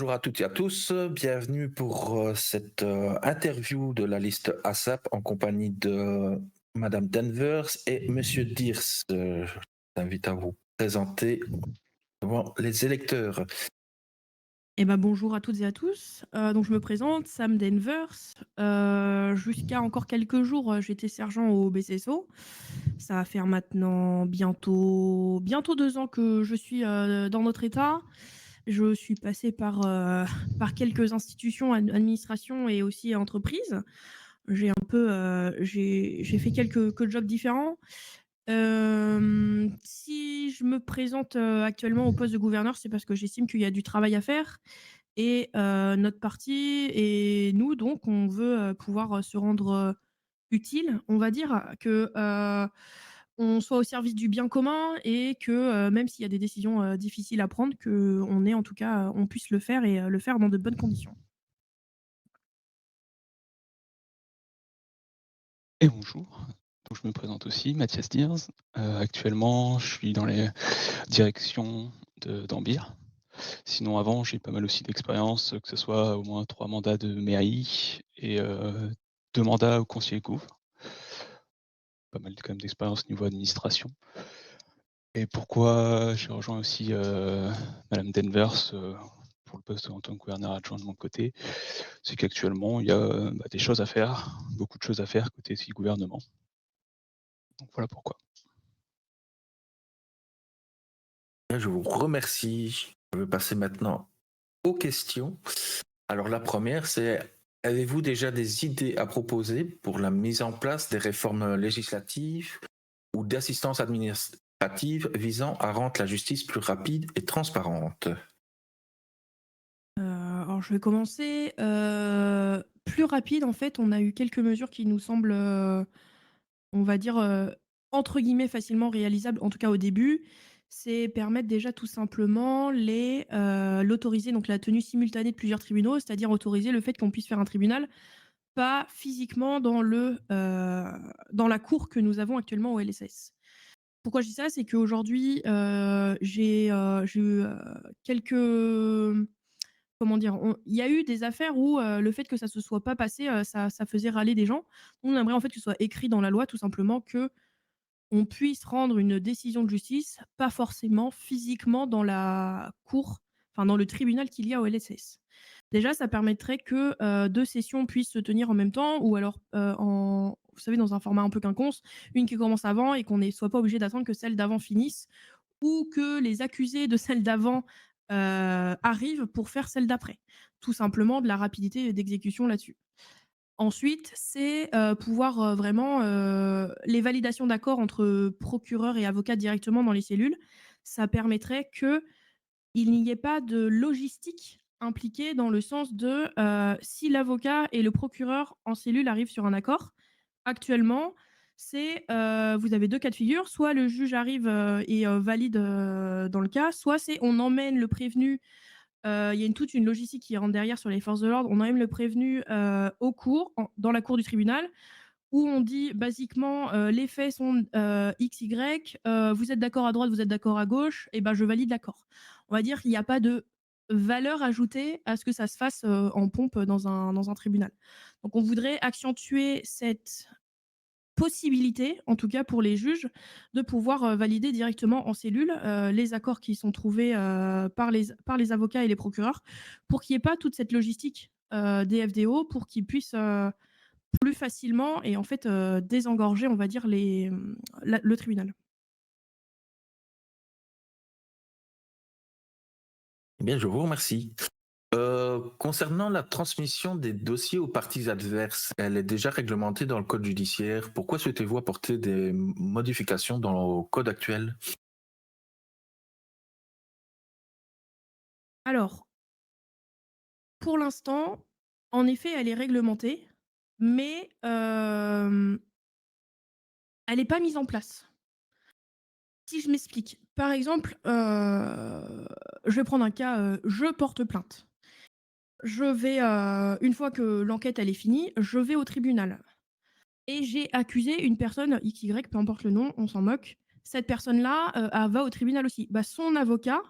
bonjour à toutes et à tous. Bienvenue pour cette interview de la liste ASAP en compagnie de Madame Danvers et Monsieur Deers. Je t'invite à vous présenter devant les électeurs. Eh ben, bonjour à toutes et à tous. Donc je me présente, Sam Danvers. Jusqu'à encore quelques jours, j'étais sergent au BCSO. Ça va faire maintenant bientôt 2 ans que je suis, dans notre état. Je suis passée par quelques institutions, administrations et aussi entreprises. J'ai fait quelques jobs différents. Si je me présente, actuellement au poste de gouverneur, c'est parce que j'estime qu'il y a du travail à faire et notre parti et nous donc on veut, pouvoir, se rendre, utile, on va dire, on soit au service du bien commun et que, même s'il y a des décisions, difficiles à prendre, qu'on ait en tout cas, on puisse le faire et le faire dans de bonnes conditions. Et bonjour, donc je me présente aussi, Mathias Diers. Actuellement, je suis dans les directions d'Ambir. Sinon avant, j'ai pas mal aussi d'expérience, que ce soit au moins 3 mandats de mairie et 2 mandats au conseiller gouv. Pas mal quand même d'expérience niveau administration. Et pourquoi j'ai rejoint aussi, madame Danvers, pour le poste en tant que gouverneur adjoint de mon côté, c'est qu'actuellement il y a, des choses à faire, beaucoup de choses à faire côté aussi gouvernement. Donc voilà pourquoi. Je vous remercie. Je vais passer maintenant aux questions. Alors la première, c'est avez-vous déjà des idées à proposer pour la mise en place des réformes législatives ou d'assistance administrative visant à rendre la justice plus rapide et transparente? Alors je vais commencer, plus rapide en fait, on a eu quelques mesures qui nous semblent, on va dire, entre guillemets «facilement réalisables», en tout cas au début. C'est permettre déjà tout simplement l'autoriser, donc la tenue simultanée de plusieurs tribunaux, c'est-à-dire autoriser le fait qu'on puisse faire un tribunal, pas physiquement dans la cour que nous avons actuellement au LSS. Pourquoi je dis ça? C'est qu'aujourd'hui, j'ai eu, quelques comment dire? Il y a eu des affaires où, le fait que ça se soit pas passé, ça faisait râler des gens. On aimerait en fait que ce soit écrit dans la loi tout simplement qu'on puisse rendre une décision de justice, pas forcément physiquement dans la cour, enfin dans le tribunal qu'il y a au LSS. Déjà, ça permettrait que, 2 sessions puissent se tenir en même temps ou alors, vous savez, dans un format un peu quinconce, une qui commence avant et qu'on ne soit pas obligé d'attendre que celle d'avant finisse ou que les accusés de celle d'avant, arrivent pour faire celle d'après. Tout simplement de la rapidité d'exécution là-dessus. Ensuite, c'est, pouvoir, vraiment, les validations d'accord entre procureurs et avocats directement dans les cellules. Ça permettrait qu'il n'y ait pas de logistique impliquée dans le sens de, si l'avocat et le procureur en cellule arrivent sur un accord, actuellement, c'est, vous avez 2 cas de figure, soit le juge arrive, et valide, dans le cas, soit c'est on emmène le prévenu, il y a toute une logistique qui rentre derrière sur les forces de l'ordre, on emmène le prévenu, au cours, dans la cour du tribunal où on dit basiquement, les faits sont, X, Y, vous êtes d'accord à droite, vous êtes d'accord à gauche, et ben je valide l'accord. On va dire qu'il n'y a pas de valeur ajoutée à ce que ça se fasse, en pompe dans un tribunal. Donc on voudrait accentuer cette possibilité, en tout cas pour les juges, de pouvoir, valider directement en cellule, les accords qui sont trouvés, par les avocats et les procureurs, pour qu'il n'y ait pas toute cette logistique, des FDO, pour qu'ils puissent, plus facilement et en fait, désengorger, on va dire le tribunal. Eh bien, je vous remercie. Concernant la transmission des dossiers aux parties adverses, elle est déjà réglementée dans le code judiciaire. Pourquoi souhaitez-vous apporter des modifications dans le code actuel? Alors, pour l'instant, en effet, elle est réglementée, mais elle est pas mise en place. Si je m'explique, par exemple, je vais prendre un cas, je porte plainte. Je vais, une fois que l'enquête elle est finie, je vais au tribunal et j'ai accusé une personne X, Y, peu importe le nom, on s'en moque. Cette personne-là, elle va au tribunal aussi. Bah, son avocat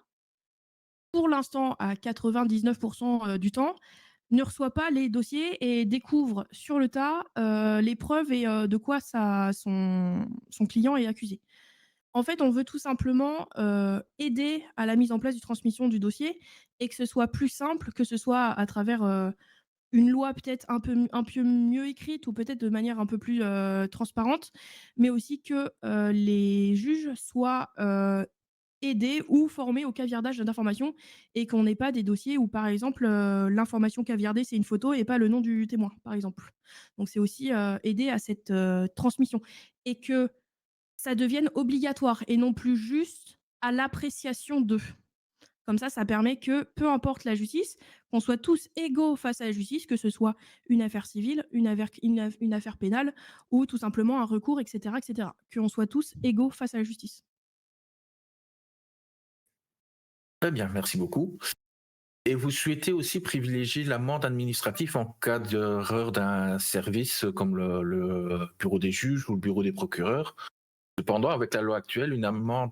pour l'instant à 99 du temps, ne reçoit pas les dossiers et découvre sur le tas, les preuves et de quoi son client est accusé. En fait, on veut tout simplement, aider à la mise en place du transmission du dossier et que ce soit plus simple, que ce soit à travers, une loi peut-être un peu mieux écrite ou peut-être de manière un peu plus, transparente, mais aussi que, les juges soient, aidés ou formés au caviardage d'informations et qu'on n'ait pas des dossiers où, par exemple, l'information caviardée, c'est une photo et pas le nom du témoin, par exemple. Donc c'est aussi, aider à cette, transmission et que ça devienne obligatoire et non plus juste à l'appréciation d'eux. Comme ça permet que, peu importe la justice, qu'on soit tous égaux face à la justice, que ce soit une affaire civile, une affaire pénale ou tout simplement un recours, et cetera, et cetera. Qu'on soit tous égaux face à la justice. Très bien, merci beaucoup. Et vous souhaitez aussi privilégier l'amende administrative en cas d'erreur d'un service comme le bureau des juges ou le bureau des procureurs. Cependant, avec la loi actuelle, une amende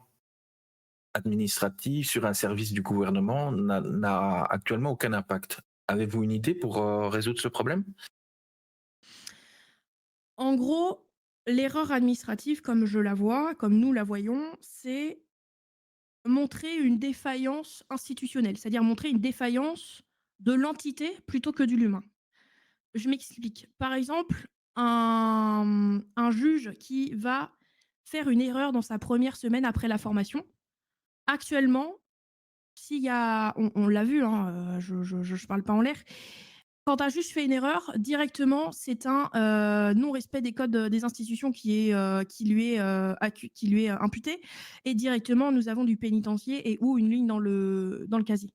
administrative sur un service du gouvernement n'a actuellement aucun impact. Avez-vous une idée pour résoudre ce problème? En gros, l'erreur administrative, comme je la vois, comme nous la voyons, c'est montrer une défaillance institutionnelle, c'est-à-dire montrer une défaillance de l'entité plutôt que de l'humain. Je m'explique. Par exemple, un juge qui va faire une erreur dans sa première semaine après la formation, actuellement, s'il y a on l'a vu, hein, je parle pas en l'air. Quand un juge fait une erreur, directement, c'est un, non-respect des codes, des institutions qui lui est imputé et directement, nous avons du pénitencier et ou une ligne dans le casier.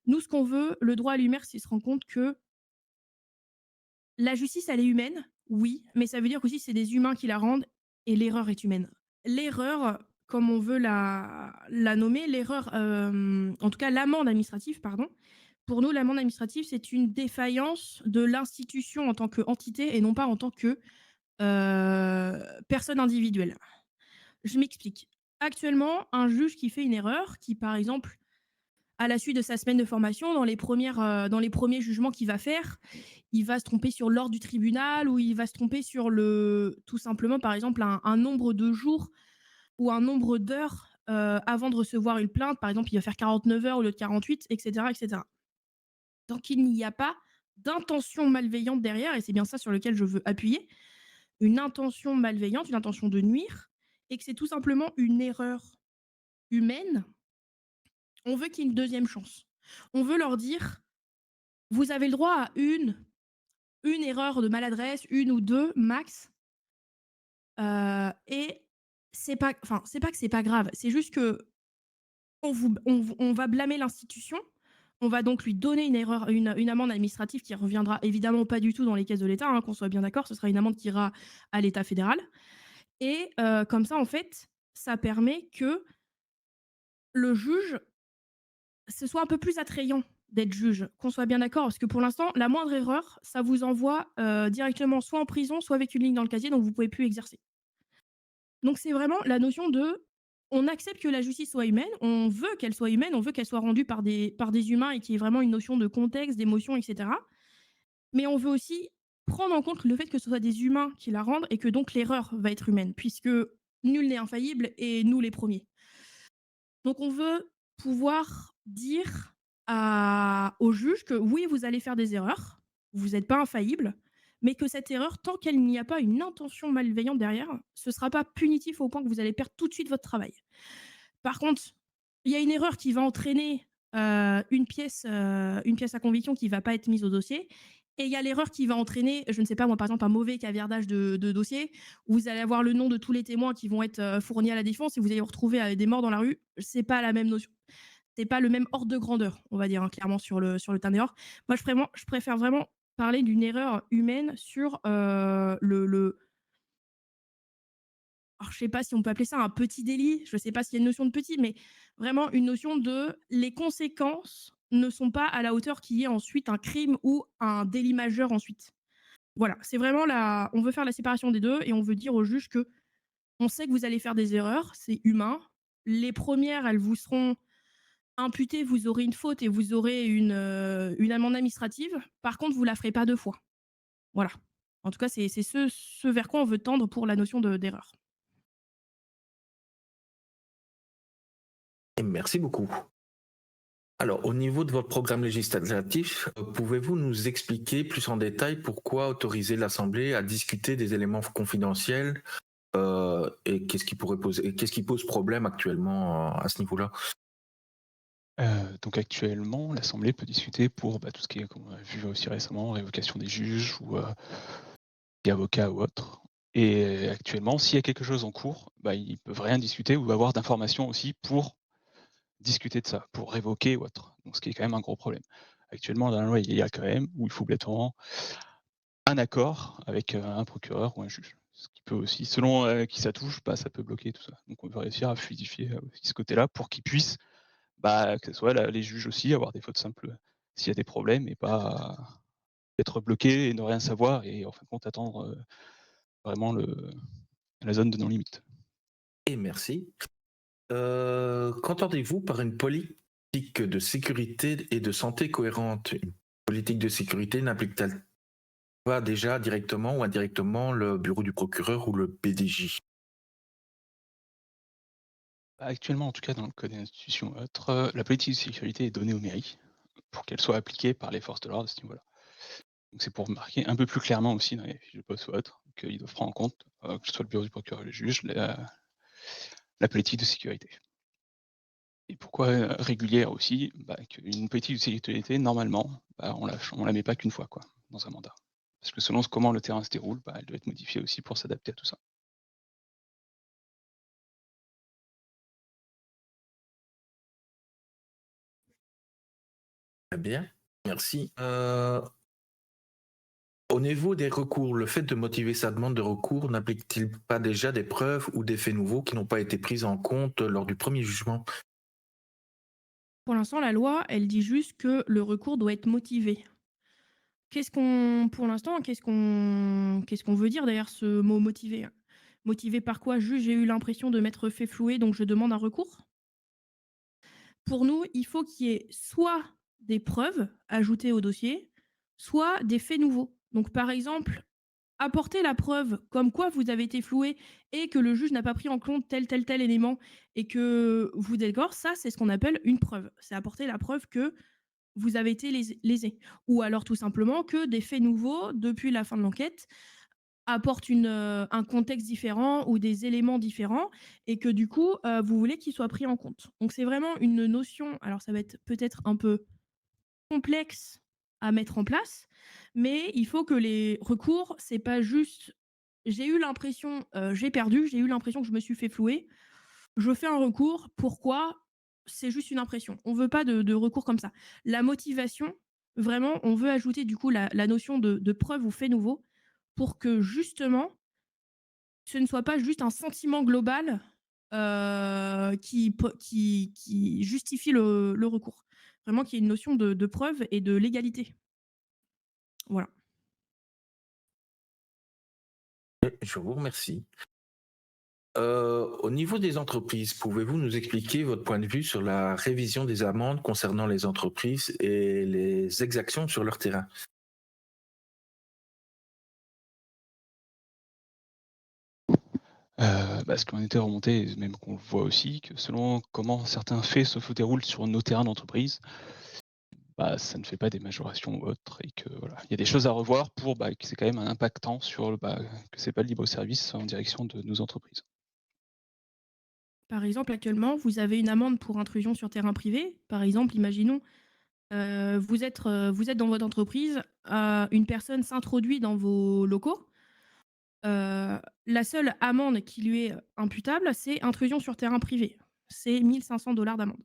Nous, ce qu'on veut, le droit à l'humain, c'est se rendre compte que la justice, elle est humaine, oui, mais ça veut dire qu'aussi c'est des humains qui la rendent et l'erreur est humaine. L'erreur, comme on veut la nommer, l'erreur, en tout cas l'amende administrative, pardon. Pour nous, l'amende administrative, c'est une défaillance de l'institution en tant qu'entité et non pas en tant que, personne individuelle. Je m'explique. Actuellement, un juge qui fait une erreur, qui par exemple à la suite de sa semaine de formation, dans les premiers jugements qu'il va faire, il va se tromper sur l'ordre du tribunal ou il va se tromper sur tout simplement, par exemple, un nombre de jours ou un nombre d'heures avant de recevoir une plainte. Par exemple, il va faire 49 heures au lieu de 48, etc., etc. Tant qu'il n'y a pas d'intention malveillante derrière, et c'est bien ça sur lequel je veux appuyer, une intention malveillante, une intention de nuire, et que c'est tout simplement une erreur humaine, on veut qu'il y ait une deuxième chance. On veut leur dire, vous avez le droit à une erreur de maladresse, une ou deux max, et c'est pas que c'est pas grave, c'est juste que on va blâmer l'institution, on va donc lui donner une amende administrative qui reviendra évidemment pas du tout dans les caisses de l'État, hein, qu'on soit bien d'accord, ce sera une amende qui ira à l'État fédéral et comme ça, en fait, ça permet que le juge, ce soit un peu plus attrayant d'être juge, qu'on soit bien d'accord, parce que pour l'instant, la moindre erreur, ça vous envoie, directement soit en prison, soit avec une ligne dans le casier, donc vous pouvez plus exercer. Donc c'est vraiment la notion de on accepte que la justice soit humaine, on veut qu'elle soit humaine, on veut qu'elle soit rendue par des humains et qu'il y ait vraiment une notion de contexte, d'émotion, et cetera. Mais on veut aussi prendre en compte le fait que ce soit des humains qui la rendent et que donc l'erreur va être humaine, puisque nul n'est infaillible et nous les premiers. Donc on veut pouvoir dire aux juges que oui, vous allez faire des erreurs, vous n'êtes pas infaillible, mais que cette erreur, tant qu'elle n'y a pas une intention malveillante derrière, ce ne sera pas punitif au point que vous allez perdre tout de suite votre travail. Par contre, il y a une erreur qui va entraîner une pièce à conviction qui ne va pas être mise au dossier. Et il y a l'erreur qui va entraîner, je ne sais pas moi, par exemple, un mauvais caviardage de dossier, où vous allez avoir le nom de tous les témoins qui vont être fournis à la défense et vous allez vous retrouver avec des morts dans la rue. C'est pas la même notion. C'est pas le même ordre de grandeur, on va dire, hein, clairement, sur le terrain d'erreur. Moi, je préfère vraiment parler d'une erreur humaine sur alors, je sais pas si on peut appeler ça un petit délit, je sais pas s'il y a une notion de petit, mais vraiment une notion de les conséquences ne sont pas à la hauteur qu'il y ait ensuite un crime ou un délit majeur ensuite. Voilà, c'est vraiment on veut faire la séparation des 2 et on veut dire au juge que on sait que vous allez faire des erreurs, c'est humain. Les premières, elles vous seront imputé, vous aurez une faute et vous aurez une amende administrative. Par contre, vous la ferez pas 2 fois. Voilà. En tout cas, c'est ce vers quoi on veut tendre pour la notion d'erreur. Et merci beaucoup. Alors, au niveau de votre programme législatif, pouvez-vous nous expliquer plus en détail pourquoi autoriser l'Assemblée à discuter des éléments confidentiels et qu'est-ce qui pose problème actuellement à ce niveau-là? Donc actuellement, l'assemblée peut discuter pour, tout ce qui est, comme on a vu aussi récemment, révocation des juges ou, des avocats ou autres. Et actuellement, s'il y a quelque chose en cours, ils peuvent rien discuter ou avoir d'informations aussi pour discuter de ça, pour révoquer ou autre. Donc ce qui est quand même un gros problème. Actuellement, dans la loi, il y a quand même où il faut obligatoirement un accord avec, un procureur ou un juge. Ce qui peut aussi, selon, qui ça touche, ça peut bloquer tout ça. Donc on veut réussir à fluidifier, aussi ce côté-là pour qu'ils puissent, que ce soit les juges aussi, avoir des fautes simples, s'il y a des problèmes et pas être bloqué et ne rien savoir et en fin de compte attendre, vraiment la zone de non-limite. Et merci. Qu'entendez-vous par une politique de sécurité et de santé cohérente? Une politique de sécurité n'implique-t-elle pas déjà directement ou indirectement le bureau du procureur ou le PDJ? Actuellement, en tout cas, dans le code des institutions et autres, la politique de sécurité est donnée aux mairies pour qu'elle soit appliquée par les forces de l'ordre à ce niveau-là. Donc c'est pour marquer un peu plus clairement aussi dans les fiches de poste ou autres, qu'ils doivent prendre en compte, que ce soit le bureau du procureur et le juge, la politique de sécurité. Et pourquoi, régulière aussi? Qu'une politique de sécurité normalement, on la met pas qu'une fois quoi, dans un mandat. Parce que selon comment le terrain se déroule, elle doit être modifiée aussi pour s'adapter à tout ça. Très bien, merci. Au niveau des recours, le fait de motiver sa demande de recours n'implique-t-il pas déjà des preuves ou des faits nouveaux qui n'ont pas été pris en compte lors du premier jugement? Pour l'instant, la loi, elle dit juste que le recours doit être motivé. Pour l'instant, qu'est-ce qu'on veut dire derrière ce mot motivé? Motivé par quoi? Juste, j'ai eu l'impression de m'être fait flouer, donc je demande un recours? Pour nous, il faut qu'il y ait soit des preuves ajoutées au dossier, soit des faits nouveaux. Donc, par exemple, apporter la preuve comme quoi vous avez été floué et que le juge n'a pas pris en compte tel élément et que vous êtes d'accord, ça, c'est ce qu'on appelle une preuve. C'est apporter la preuve que vous avez été lésé. Ou alors tout simplement que des faits nouveaux depuis la fin de l'enquête apportent un contexte différent ou des éléments différents et que du coup, vous voulez qu'ils soient pris en compte. Donc c'est vraiment une notion, alors ça va être peut-être un peu complexe à mettre en place, mais il faut que les recours, c'est pas juste: «J'ai eu l'impression, j'ai perdu, j'ai eu l'impression que je me suis fait flouer, je fais un recours, pourquoi? C'est juste une impression». On veut pas de recours comme ça. La motivation, vraiment, on veut ajouter du coup la notion de preuve ou fait nouveau pour que justement, ce ne soit pas juste un sentiment global, qui justifie le recours. Vraiment qu'il y ait une notion de preuve et de légalité. Voilà. Je vous remercie. Au niveau des entreprises, pouvez-vous nous expliquer votre point de vue sur la révision des amendes concernant les entreprises et les exactions sur leur terrain? Ce qu'on était remonté et même qu'on le voit aussi, que selon comment certains faits se déroulent sur nos terrains d'entreprise, ça ne fait pas des majorations ou autres et que voilà, il y a des choses à revoir pour, que c'est quand même un impactant sur que c'est pas le libre service en direction de nos entreprises. Par exemple, actuellement, vous avez une amende pour intrusion sur terrain privé. Par exemple, imaginons, vous êtes dans votre entreprise, une personne s'introduit dans vos locaux. La seule amende qui lui est imputable, c'est intrusion sur terrain privé. C'est 1 500 d'amende.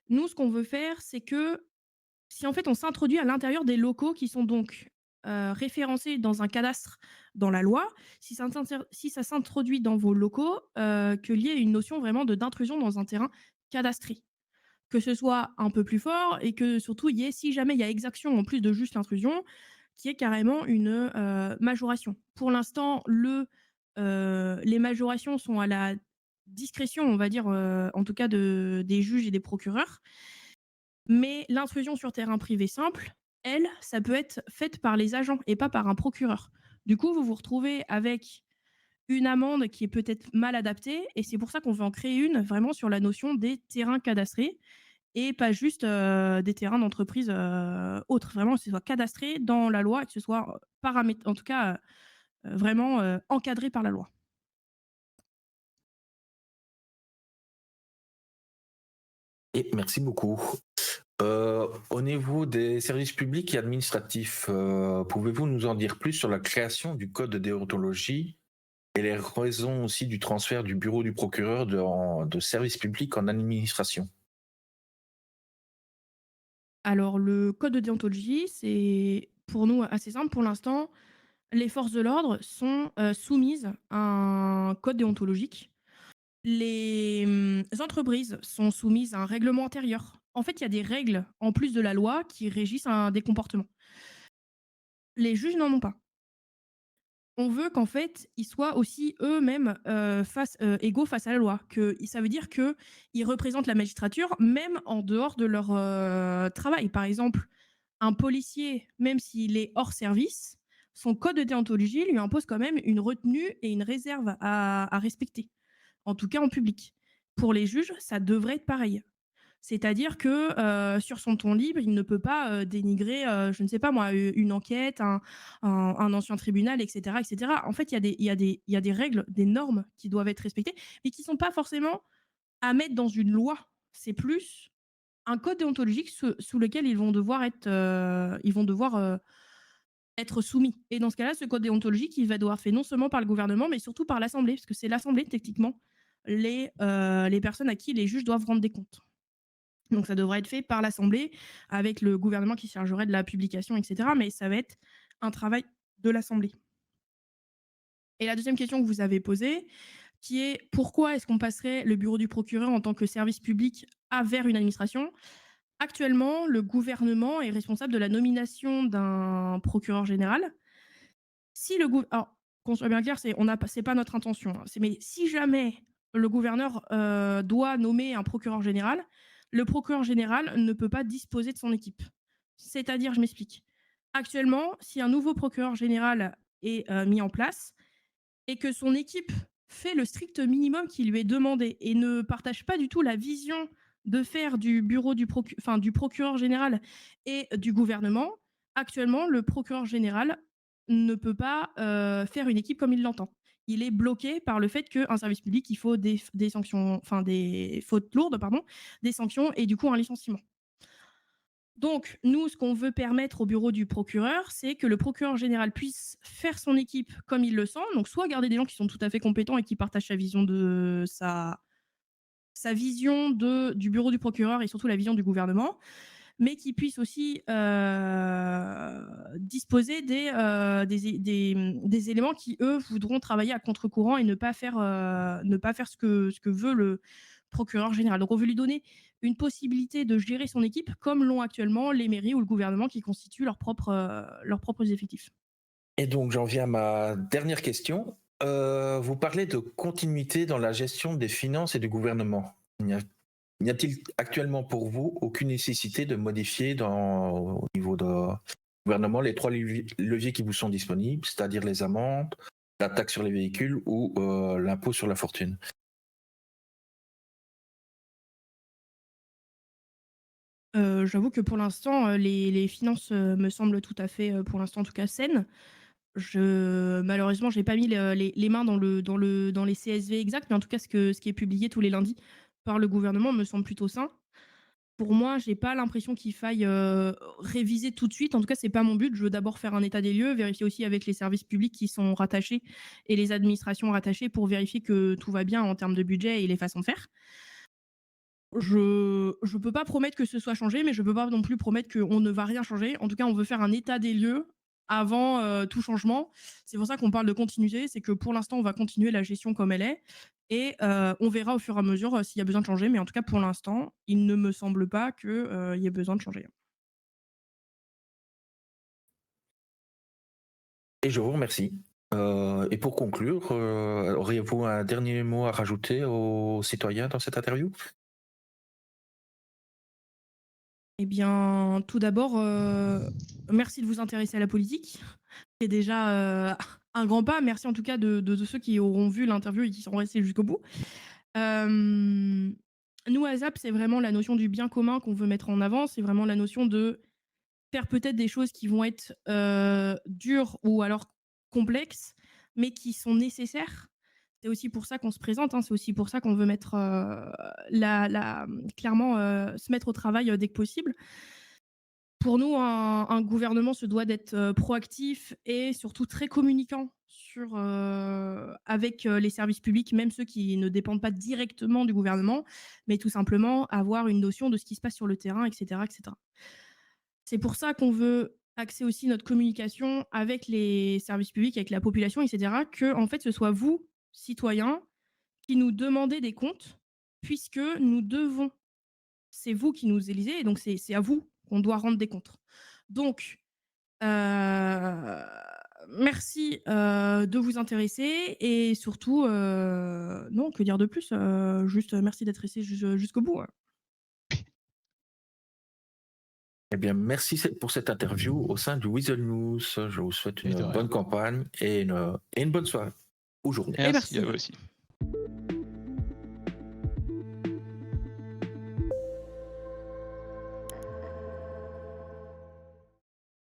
Nous, ce qu'on veut faire, c'est que si en fait on s'introduit à l'intérieur des locaux qui sont donc, référencés dans un cadastre dans la loi, si ça s'introduit dans vos locaux, qu'il y ait une notion vraiment d'intrusion dans un terrain cadastré. Que ce soit un peu plus fort et que surtout il y ait, si jamais il y a exaction en plus de juste l'intrusion, qu'il y ait carrément une, majoration. Pour l'instant, les majorations sont à la discrétion, on va dire, en tout cas des juges et des procureurs. Mais l'intrusion sur terrain privé simple, elle, ça peut être faite par les agents et pas par un procureur. Du coup, vous vous retrouvez avec une amende qui est peut-être mal adaptée et c'est pour ça qu'on veut en créer une vraiment sur la notion des terrains cadastrés et pas juste, des terrains d'entreprise, autres. Vraiment que ce soit cadastré dans la loi et que ce soit, en tout cas, vraiment, encadré par la loi. Et merci beaucoup. Au niveau des services publics et administratifs, pouvez-vous nous en dire plus sur la création du code de déontologie et les raisons aussi du transfert du bureau du procureur de service public en administration? Alors le code de déontologie, c'est pour nous assez simple. Pour l'instant, les forces de l'ordre sont, soumises à un code déontologique. Les, entreprises sont soumises à un règlement intérieur. En fait, il y a des règles, en plus de la loi, qui régissent des comportements. Les juges n'en ont pas. On veut qu'en fait, ils soient aussi eux-mêmes, égaux face à la loi. Ça veut dire qu'ils représentent la magistrature, même en dehors de leur, travail. Par exemple, un policier, même s'il est hors service, son code de déontologie lui impose quand même une retenue et une réserve à respecter, en tout cas en public. Pour les juges, ça devrait être pareil. C'est-à-dire que, sur son temps libre, il ne peut pas, dénigrer, je ne sais pas moi, une enquête, un ancien tribunal et cetera et cetera. En fait, il y a des règles, des normes qui doivent être respectées, mais qui ne sont pas forcément à mettre dans une loi. C'est plus un code déontologique sous lequel ils vont devoir, être soumis et dans ce cas-là, ce code déontologique, il va devoir être fait non seulement par le gouvernement, mais surtout par l'assemblée, parce que c'est l'assemblée techniquement les personnes à qui les juges doivent rendre des comptes. Donc ça devrait être fait par l'Assemblée, avec le gouvernement qui se chargerait de la publication, et cetera, mais ça va être un travail de l'Assemblée. Et la deuxième question que vous avez posée, qui est: pourquoi est-ce qu'on passerait le bureau du procureur en tant que service public vers une administration? Actuellement, le gouvernement est responsable de la nomination d'un procureur général. Si le gouv Alors, qu'on soit bien clair, c'est pas notre intention, hein. Mais si jamais le gouverneur, doit nommer un procureur général, le procureur général ne peut pas disposer de son équipe. C'est-à-dire, je m'explique. Actuellement, si un nouveau procureur général est, mis en place et que son équipe fait le strict minimum qui lui est demandé et ne partage pas du tout la vision de faire du bureau du procureur général et du gouvernement, actuellement, le procureur général ne peut pas, faire une équipe comme il l'entend. Il est bloqué par le fait qu'un service public, il faut des sanctions, enfin des fautes lourdes, pardon, des sanctions et du coup un licenciement. Donc, nous, ce qu'on veut permettre au bureau du procureur, c'est que le procureur général puisse faire son équipe comme il le sent. Donc, soit garder des gens qui sont tout à fait compétents et qui partagent sa vision du bureau du procureur et surtout la vision du gouvernement, mais qui puisse aussi disposer des éléments qui, eux, voudront travailler à contre-courant et ne pas faire ce que veut le procureur général. Donc, on veut lui donner une possibilité de gérer son équipe comme l'ont actuellement les mairies ou le gouvernement qui constituent leurs propres effectifs. Et donc, j'en viens à ma dernière question. Vous parlez de continuité dans la gestion des finances et du gouvernement. N'y a-t-il actuellement pour vous aucune nécessité de modifier au niveau du gouvernement les trois leviers qui vous sont disponibles, c'est-à-dire les amendes, la taxe sur les véhicules ou l'impôt sur la fortune? J'avoue que pour l'instant, les finances, me semblent tout à fait, pour l'instant en tout cas saines. Malheureusement, j'ai pas mis les mains dans les CSV exacts, mais en tout cas ce qui est publié tous les lundis par le gouvernement me semble plutôt sain. Pour moi, j'ai pas l'impression qu'il faille, réviser tout de suite. En tout cas, c'est pas mon but. Je veux d'abord faire un état des lieux, vérifier aussi avec les services publics qui sont rattachés et les administrations rattachées pour vérifier que tout va bien en termes de budget et les façons de faire. Je peux pas promettre que ce soit changé, mais je peux pas non plus promettre qu'on ne va rien changer. En tout cas, on veut faire un état des lieux avant, tout changement. C'est pour ça qu'on parle de continuité, c'est que pour l'instant, on va continuer la gestion comme elle est et on verra au fur et à mesure, s'il y a besoin de changer. Mais en tout cas, pour l'instant, il ne me semble pas que, il y ait besoin de changer. Et je vous remercie. Et pour conclure, auriez-vous un dernier mot à rajouter aux citoyens dans cette interview? Eh bien, tout d'abord, merci de vous intéresser à la politique. C'est déjà, un grand pas. Merci en tout cas de ceux qui auront vu l'interview et qui sont restés jusqu'au bout. Hem, Nous à ZAP, c'est vraiment la notion du bien commun qu'on veut mettre en avant. C'est vraiment la notion de faire peut-être des choses qui vont être, dures ou alors complexes, mais qui sont nécessaires. C'est aussi pour ça qu'on se présente, hein, c'est aussi pour ça qu'on veut mettre, clairement, se mettre au travail, dès que possible. Pour nous, un gouvernement se doit d'être, proactif et surtout très communicant sur, avec, les services publics, même ceux qui ne dépendent pas directement du gouvernement, mais tout simplement avoir une notion de ce qui se passe sur le terrain et cetera et cetera. C'est pour ça qu'on veut axer aussi notre communication avec les services publics, avec la population et cetera, qu'en fait, ce soit vous, citoyens, qui nous demandez des comptes, puisque nous devons. C'est vous qui nous élisez et donc c'est à vous qu'on doit rendre des comptes. Donc, merci, de vous intéresser et surtout, non, que dire de plus? Juste, merci d'être restés jusqu'au bout, ouais. Eh bien, merci pour cette interview au sein du Weasel News. Je vous souhaite Et de une rien. bonne campagne et une bonne soirée ou journée. Et Merci à merci. vous aussi.